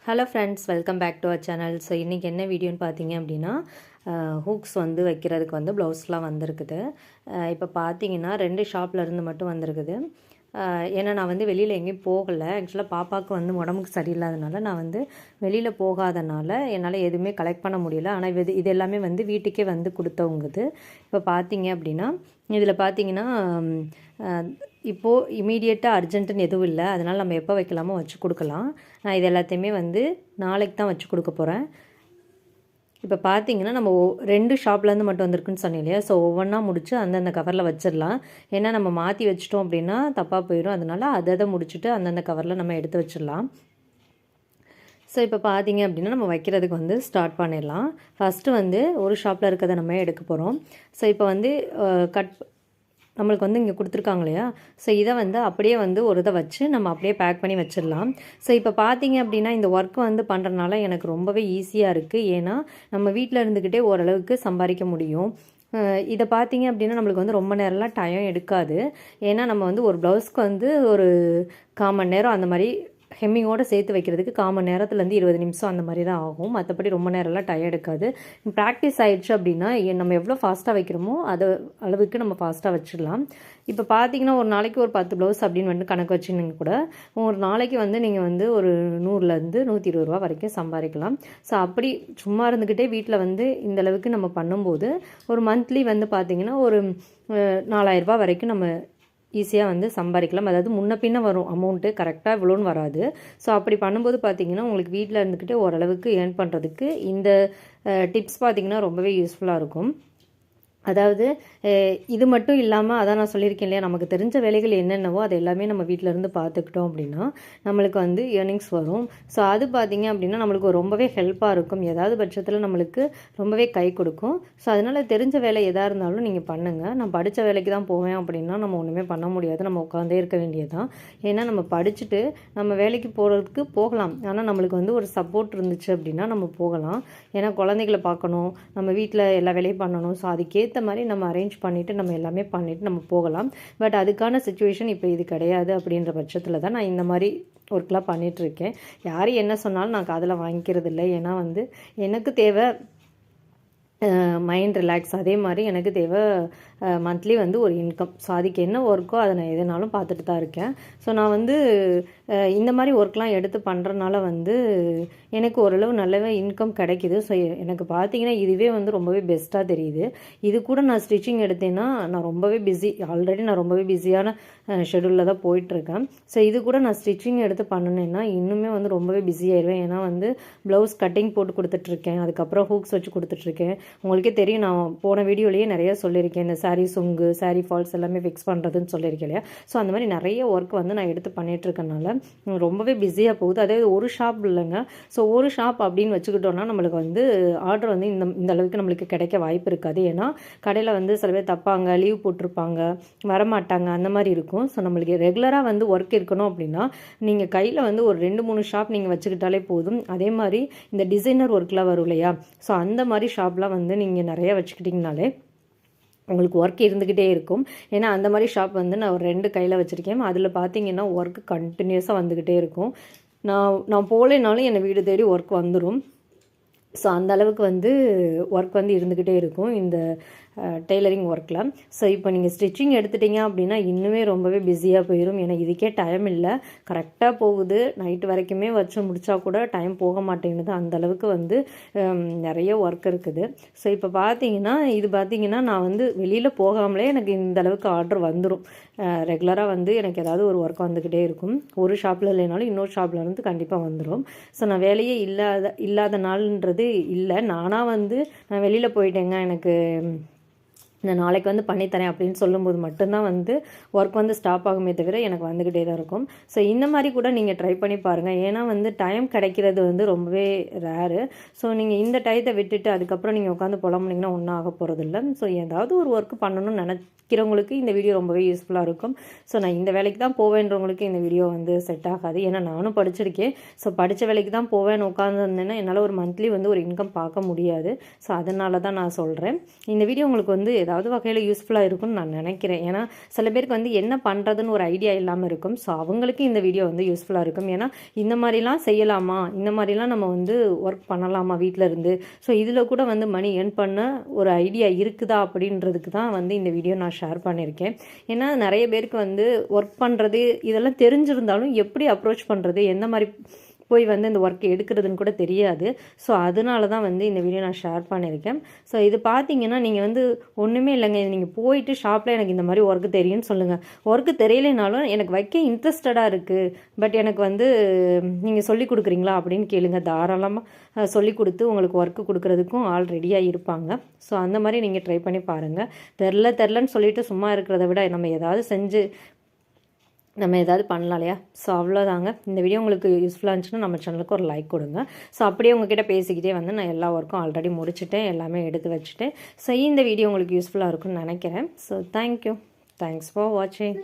Hello friends, welcome back to our channel. So இன்றைக்கி என்ன வீடியோன்னு பார்த்தீங்க அப்படின்னா, ஹூக்ஸ் வந்து வைக்கிறதுக்கு வந்து ப்ளவுஸ்லாம் வந்திருக்குது. இப்போ பார்த்தீங்கன்னா 2 ஷாப்லேருந்து மட்டும் வந்திருக்குது. ஏன்னா நான் வந்து வெளியில் எங்கேயும் போகலை. ஆக்சுவலாக பாப்பாவுக்கு வந்து உடம்புக்கு சரியில்லாதனால நான் வந்து வெளியில் போகாதனால என்னால் எதுவுமே கலெக்ட் பண்ண முடியல. ஆனால் இது எல்லாமே வந்து வீட்டுக்கே வந்து கொடுத்தவங்குது. இப்போ பார்த்தீங்க அப்படின்னா இதில் பார்த்தீங்கன்னா இப்போது இமீடியட்டாக அர்ஜென்ட்டுன்னு எதுவும் இல்லை. அதனால் நம்ம எப்போ வைக்கலாமோ வச்சு கொடுக்கலாம். நான் இது எல்லாத்தையுமே வந்து நாளைக்கு தான் வச்சு கொடுக்க போகிறேன். இப்போ பார்த்தீங்கன்னா நம்ம 2 ஷாப்லேருந்து மட்டும் வந்திருக்குன்னு சொன்னேன் இல்லையா? ஸோ ஒவ்வொன்றா முடிச்சு அந்தந்த கவரில் வச்சிடலாம். ஏன்னா நம்ம மாற்றி வச்சிட்டோம் அப்படின்னா தப்பாக போயிடும். அதனால் அதை முடிச்சுட்டு அந்தந்த கவரில் நம்ம எடுத்து வச்சிடலாம். ஸோ இப்போ பார்த்தீங்க அப்படின்னா நம்ம வைக்கிறதுக்கு வந்து ஸ்டார்ட் பண்ணிடலாம். ஃபஸ்ட்டு வந்து ஒரு ஷாப்பில் இருக்கிறத நம்ம எடுக்க போகிறோம். ஸோ இப்போ வந்து நம்மளுக்கு வந்து இங்கே கொடுத்துருக்காங்க இல்லையா? ஸோ இதை வந்து அப்படியே வந்து ஒரு இதை வச்சு நம்ம அப்படியே பேக் பண்ணி வச்சிடலாம். ஸோ இப்போ பார்த்தீங்க அப்படின்னா இந்த ஒர்க் வந்து பண்ணுறதுனால எனக்கு ரொம்பவே ஈஸியாக இருக்குது. ஏன்னா நம்ம வீட்டில் இருந்துக்கிட்டே ஓரளவுக்கு சம்பாதிக்க முடியும். இதை பார்த்தீங்க அப்படின்னா நம்மளுக்கு வந்து ரொம்ப நேரம்லாம் டைம் எடுக்காது. ஏன்னா நம்ம வந்து ஒரு ப்ளவுஸ்க்கு வந்து ஒரு 1/4 மணி நேரம் அந்த மாதிரி ஹெம்மிங்கோடு சேர்த்து வைக்கிறதுக்கு 1/4 மணி நேரத்துலேருந்து 20 நிமிஷம் அந்த மாதிரி தான் ஆகும். மற்றபடி ரொம்ப நேரம்லாம் டயர்ட் எடுக்காது. ப்ராக்டிஸ் ஆகிடுச்சு அப்படின்னா நம்ம எவ்வளோ ஃபாஸ்ட்டாக வைக்கிறோமோ அது அளவுக்கு நம்ம ஃபாஸ்ட்டாக வச்சிடலாம். இப்போ பார்த்தீங்கன்னா ஒரு நாளைக்கு ஒரு 10 ப்ளவுஸ் அப்படின்னு வந்து கணக்கு வச்சுன்னு கூட ஒரு நாளைக்கு வந்து நீங்கள் வந்து ஒரு 100லேருந்து 120 ரூபா வரைக்கும் சம்பாதிக்கலாம். ஸோ அப்படி சும்மா இருந்துக்கிட்டே வீட்டில் வந்து இந்தளவுக்கு நம்ம பண்ணும்போது ஒரு மந்த்லி வந்து பார்த்திங்கன்னா ஒரு 4000 ரூபா வரைக்கும் நம்ம ஈஸியாக வந்து சம்பாதிக்கலாம். அதாவது முன்ன பின்ன வரும் அமௌண்ட்டு, கரெக்டாக இவ்வளோன்னு வராது. ஸோ அப்படி பண்ணும்போது பார்த்திங்கன்னா உங்களுக்கு வீட்டில் இருந்துக்கிட்டே ஓரளவுக்கு ஏர்ன் பண்ணுறதுக்கு இந்த டிப்ஸ் பார்த்திங்கன்னா ரொம்பவே யூஸ்ஃபுல்லாக இருக்கும். அதாவது இது மட்டும் இல்லாமல் அதான் நான் சொல்லியிருக்கேன் இல்லையா, நமக்கு தெரிஞ்ச வேலைகள் என்னென்னவோ அது எல்லாமே நம்ம வீட்டில் இருந்து பார்த்துக்கிட்டோம் அப்படின்னா நம்மளுக்கு வந்து ஏர்னிங்ஸ் வரும். ஸோ அது பார்த்திங்க அப்படின்னா நம்மளுக்கு ரொம்பவே ஹெல்ப்பாக இருக்கும். ஏதாவது பட்சத்தில் நம்மளுக்கு ரொம்பவே கை கொடுக்கும். ஸோ அதனால் தெரிஞ்ச வேலை எதாக இருந்தாலும் நீங்கள் பண்ணுங்கள். நான் படித்த வேலைக்கு தான் போவேன் அப்படின்னா நம்ம ஒன்றுமே பண்ண முடியாது. நம்ம உட்காந்தே இருக்க வேண்டியதுதான். ஏன்னா நம்ம படிச்சுட்டு நம்ம வேலைக்கு போகிறதுக்கு போகலாம். ஆனால் நம்மளுக்கு வந்து ஒரு சப்போர்ட் இருந்துச்சு அப்படின்னா நம்ம போகலாம். ஏன்னா குழந்தைகளை பார்க்கணும், நம்ம வீட்டில் எல்லா வேலையும் பண்ணணும். ஸோ அதுக்கேற்ற மாதிரி நம்ம அரேஞ்ச் பண்ணிவிட்டு நம்ம எல்லாமே பண்ணிவிட்டு நம்ம போகலாம். பட் அதுக்கான சிச்சுவேஷன் இப்போ இது கிடையாது. அப்படின்ற பட்சத்தில் தான் நான் இந்த மாதிரி ஒர்க்லாம் பண்ணிகிட்ருக்கேன். யார் என்ன சொன்னாலும் நான் காதில் வாங்கிக்கிறது இல்லை. ஏன்னா வந்து எனக்கு தேவை மைண்ட் ரிலாக்ஸ். அதே மாதிரி எனக்கு தேவை மந்த்லி வந்து ஒரு இன்கம். ஸோ அதுக்கு என்ன ஒர்க்கோ அதை நான் எதுனாலும் பார்த்துட்டு தான் இருக்கேன். ஸோ நான் வந்து இந்த மாதிரி ஒர்க்லாம் எடுத்து பண்ணுறதுனால வந்து எனக்கு ஓரளவு நல்லாவே இன்கம் கிடைக்கிது. ஸோ எனக்கு பார்த்தீங்கன்னா இதுவே வந்து ரொம்பவே பெஸ்ட்டாக தெரியுது. இது கூட நான் ஸ்டிச்சிங் எடுத்தேன்னா நான் ரொம்பவே பிஸி. ஆல்ரெடி நான் ரொம்பவே பிஸியான ஷெடியூலில் தான் போயிட்டுருக்கேன். ஸோ இது கூட நான் ஸ்டிச்சிங் எடுத்து பண்ணினேன்னா இன்னுமே வந்து ரொம்பவே பிஸி ஆயிடுவேன். ஏன்னா வந்து ப்ளவுஸ் கட்டிங் போட்டு கொடுத்துட்ருக்கேன், அதுக்கப்புறம் ஹூக்ஸ் வச்சு கொடுத்துட்ருக்கேன். உங்களுக்கே தெரியும், நான் போன வீடியோலேயே நிறைய சொல்லியிருக்கேன். இந்த சாரீ சொங்கு, சாரீ ஃபால்ஸ் எல்லாமே ஃபிக்ஸ் பண்ணுறதுன்னு சொல்லியிருக்கேன் இல்லையா? ஸோ அந்த மாதிரி நிறைய ஒர்க் வந்து நான் எடுத்து பண்ணிகிட்ருக்கனால ரொம்பவே பிஸியாக போகுது. அதாவது ஒரு ஷாப் இல்லைங்க. ஸோ ஒரு ஷாப் அப்படின்னு வச்சுக்கிட்டோன்னா நம்மளுக்கு வந்து ஆர்டர் வந்து இந்த அளவுக்கு நம்மளுக்கு கிடைக்க வாய்ப்பு இருக்காது. ஏன்னா கடையில் வந்து சில பேர் தப்பாங்க, லீவ் போட்டிருப்பாங்க, வரமாட்டாங்க, அந்த மாதிரி இருக்கும். ஸோ நம்மளுக்கு ரெகுலராக வந்து ஒர்க் இருக்கணும் அப்படின்னா நீங்கள் கையில் வந்து ஒரு 2-3 ஷாப் நீங்கள் வச்சுக்கிட்டாலே போதும். அதே மாதிரி இந்த டிசைனர் ஒர்க்லாம் வரும் இல்லையா? ஸோ அந்த மாதிரி ஷாப்லாம் வந்து நீங்கள் நிறைய வச்சுக்கிட்டிங்கனாலே உங்களுக்கு ஒர்க் இருந்துக்கிட்டே இருக்கும். ஏன்னா அந்த மாதிரி ஷாப் வந்து நான் ஒரு 2 கையில் வச்சுருக்கேன். அதில் பார்த்தீங்கன்னா ஒர்க் கண்டினியூஸாக வந்துக்கிட்டே இருக்கும். நான் போகலைனாலும் என்னை வீடு தேடி ஒர்க் வந்துடும். ஸோ அந்த அளவுக்கு வந்து ஒர்க் வந்து இருந்துக்கிட்டே இருக்கும் இந்த டெய்லரிங் ஒர்க்கில். ஸோ இப்போ நீங்கள் ஸ்டிச்சிங் எடுத்துட்டிங்க அப்படின்னா இன்னுமே ரொம்பவே பிஸியாக போயிடும். ஏன்னா இதுக்கே டைம் இல்லை, கரெக்டாக போகுது. நைட்டு வரைக்குமே வச்சு முடித்தா கூட டைம் போக மாட்டேங்குது. அந்தளவுக்கு வந்து நிறைய ஒர்க் இருக்குது. ஸோ இப்போ பார்த்தீங்கன்னா நான் வந்து வெளியில் போகாமலே எனக்கு இந்த அளவுக்கு ஆர்டர் வந்துடும். ரெகுலராக வந்து எனக்கு ஏதாவது ஒரு ஒர்க் வந்துக்கிட்டே இருக்கும். ஒரு ஷாப்பில் இல்லைனாலும் இன்னொரு ஷாப்பில் இருந்து கண்டிப்பாக வந்துடும். ஸோ நான் வேலையே இல்லாத நாள்ன்றது இல்லை. நானாக வந்து நான் வெளியில் போயிட்டேங்க, எனக்கு நான் நாளைக்கு வந்து பண்ணித்தரேன் அப்படின்னு சொல்லும்போது மட்டும்தான் வந்து ஒர்க் வந்து ஸ்டாப் ஆகுமே தவிர எனக்கு வந்துக்கிட்டே தான் இருக்கும். ஸோ இந்த மாதிரி கூட நீங்கள் ட்ரை பண்ணி பாருங்கள். ஏன்னா வந்து டைம் கிடைக்கிறது வந்து ரொம்பவே ரேரு. ஸோ நீங்கள் இந்த டயத்தை விட்டுட்டு அதுக்கப்புறம் நீங்கள் உட்காந்து புலம்புனீங்கன்னா ஒன்றும் ஆக போகிறதில்ல. ஸோ ஏதாவது ஒரு ஒர்க் பண்ணணும்னு நினைக்கிறவங்களுக்கு இந்த வீடியோ ரொம்பவே யூஸ்ஃபுல்லாக இருக்கும். ஸோ நான் இந்த வேலைக்கு தான் போவேன்றவங்களுக்கு இந்த வீடியோ வந்து செட் ஆகாது. ஏன்னா நானும் படிச்சிருக்கேன். ஸோ படித்த வேலைக்கு தான் போவேன்னு உட்காந்துருந்தேன்னா என்னால் ஒரு மந்த்லி வந்து ஒரு இன்கம் பார்க்க முடியாது. ஸோ அதனால தான் நான் சொல்கிறேன். இந்த வீடியோ உங்களுக்கு வந்து ஏதாவது வகையில் யூஸ்ஃபுல்லாக இருக்கும்னு நான் நினைக்கிறேன். ஏன்னா சில பேருக்கு வந்து என்ன பண்ணுறதுன்னு ஒரு ஐடியா இல்லாமல் இருக்கும். ஸோ அவங்களுக்கு இந்த வீடியோ வந்து யூஸ்ஃபுல்லாக இருக்கும். ஏன்னா இந்த மாதிரிலாம் செய்யலாமா, இந்த மாதிரிலாம் நம்ம வந்து ஒர்க் பண்ணலாமா வீட்டில் இருந்து, ஸோ இதில் கூட வந்து மணி ஏர்ன் பண்ண ஒரு ஐடியா இருக்குதா அப்படின்றதுக்கு தான் வந்து இந்த வீடியோ நான் ஷேர் பண்ணியிருக்கேன். ஏன்னா நிறைய பேருக்கு வந்து ஒர்க் பண்ணுறது இதெல்லாம் தெரிஞ்சிருந்தாலும் எப்படி அப்ரோச் பண்ணுறது, எந்த மாதிரி போய் வந்து இந்த ஒர்க் எடுக்கிறதுன்னு கூட தெரியாது. ஸோ அதனால தான் வந்து இந்த வீடியோ நான் ஷேர் பண்ணியிருக்கேன். ஸோ இது பார்த்தீங்கன்னா நீங்கள் வந்து ஒன்றுமே இல்லைங்க, நீங்கள் போயிட்டு ஷாப்பில் எனக்கு இந்த மாதிரி ஒர்க்கு தெரியும்னு சொல்லுங்கள். ஒர்க்கு தெரியலைனாலும் எனக்கு வைக்க இன்ட்ரெஸ்டடாக இருக்குது, பட் எனக்கு வந்து நீங்கள் சொல்லி கொடுக்குறீங்களா அப்படின்னு கேளுங்க. தாராளமாக சொல்லி கொடுத்து உங்களுக்கு ஒர்க்கு கொடுக்குறதுக்கும் ஆள் ரெடியாக இருப்பாங்க. ஸோ அந்த மாதிரி நீங்கள் ட்ரை பண்ணி பாருங்கள். தெரிலன்னு சொல்லிட்டு சும்மா இருக்கிறத விட நம்ம ஏதாவது செஞ்சு நம்ம ஏதாவது பண்ணலாம் இல்லையா? ஸோ அவ்வளோதாங்க. இந்த வீடியோ உங்களுக்கு யூஸ்ஃபுல்லாக இருந்துச்சுன்னா நம்ம சேனலுக்கு ஒரு லைக் கொடுங்க. ஸோ அப்படியே உங்ககிட்ட பேசிக்கிட்டே வந்து நான் எல்லா ஒர்க்கும் ஆல்ரெடி முடிச்சுட்டேன், எல்லாமே எடுத்து வச்சுட்டேன். ஸோ இந்த வீடியோ உங்களுக்கு யூஸ்ஃபுல்லாக இருக்கும்னு நினைக்கிறேன். ஸோ தேங்க்யூ, தேங்க்ஸ் ஃபார் வாட்சிங்.